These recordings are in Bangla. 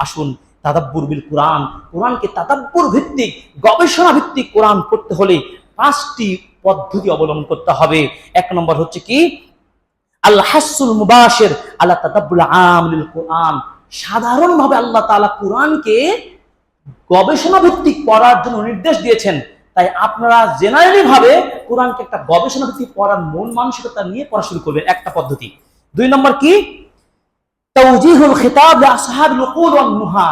আসুন তাদাব্বুর বিল কোরআন, কোরআনকে তাদাব্বুর ভিত্তিক, গবেষণা ভিত্তিক কোরআন পড়তে হলে 5টি পদ্ধতি অবলম্বন করতে হবে। 1 নম্বর হচ্ছে কি আল হাসুল মুবাশির আলা তাদাব্বুল আম লিল কোরআন। সাধারণভাবে আল্লাহ তাআলা কোরআনকে গবেষণা ভিত্তিক পড়ার জন্য নির্দেশ দিয়েছেন, তাই আপনারা জেনারেলি ভাবে কোরআনকে একটা গবেষণা ভিত্তিক পড়ার মন মানসিকতা নিয়ে পড়া শুরু করবেন, একটা পদ্ধতি। 2 নম্বর কি তাওজিহুল খিতাব লি আসহাবিল উকুল ওয়ান নুহা।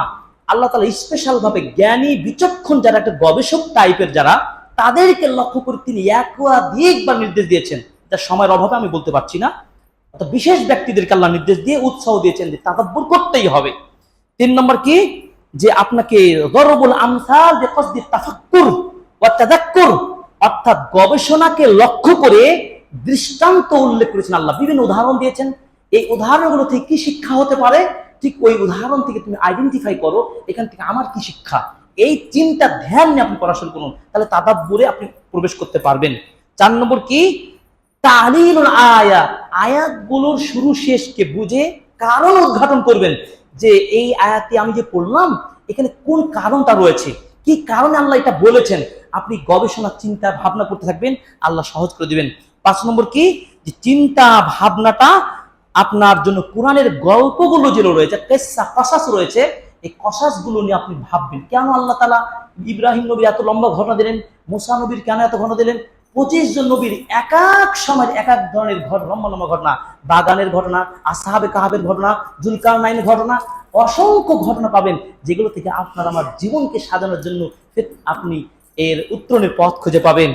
আল্লাহ তাআলা স্পেশাল ভাবে জ্ঞানী বিচক্ষণ যারা, একটা গবেষক টাইপের যারা, তাদেরকে লক্ষ্য করে তিনি একাধিকবার নির্দেশ দিয়েছেন, যার সময়ের অভাবে আমি বলতে পারছি না। অর্থাৎ বিশেষ ব্যক্তিদেরকে আল্লাহ নির্দেশ দিয়ে উৎসাহ দিয়েছেন যে তাদাব্বুর করতেই হবে। 3 নম্বর কি যে আপনাকে দরবুল আমসাল বিকসদি তাফাক্কুর ওয়া তাযাক্কুর, অর্থাৎ গবেষণাকে লক্ষ্য করে দৃষ্টান্ত উল্লেখ করেছেন আল্লাহ, বিভিন্ন উদাহরণ দিয়েছেন। এই উদাহরণগুলো থেকে কি শিক্ষা হতে পারে, ঠিক ওই উদাহরণ থেকে তুমি আইডেন্টিফাই করো এখান থেকে আমার কি শিক্ষা, এই চিন্তা ধ্যান নিয়ে আপনি পড়াশোনা করুন, তাহলে তাদাব্বুরে আপনি প্রবেশ করতে পারবেন। 4 নম্বর কি তাহলিলুল আয়া, আয়াতগুলোর শুরু শেষকে বুঝে কারণ উদ্ঘাটন করবেন, যে এই আয়াতে আমি যে পড়লাম এখানে কোন কারণটা রয়েছে, কি কারণে আল্লাহ এটা বলেছেন। আপনি গবেষণা চিন্তা ভাবনা করতে থাকবেন, আল্লাহ সহজ করে দিবেন। 5 নম্বর কি যে চিন্তা ভাবনাটা আপনার জন্য কোরআনের গল্পগুলো যেগুলো রয়েছে, কিসসা কসাস রয়েছে, এই কসাসগুলো নিয়ে আপনি ভাববেন, কেন আল্লাহ তাআলা ইব্রাহিম নবীর এত লম্বা ঘটনা দিলেন, মুসা নবীর কেন এত ঘটনা দিলেন, 25 জন নবীর এক এক সময় এক এক ধরনের লম্বা লম্বা ঘটনা, বাগানের ঘটনা, আসহাবে কাহাবের ঘটনা, যুলকারনাইনের ঘটনা, অসংখ্য ঘটনা পাবেন, যেগুলো থেকে আপনার আমার জীবনকে সাজানোর জন্য আপনি এর উত্তরণের পথ খুঁজে পাবেন।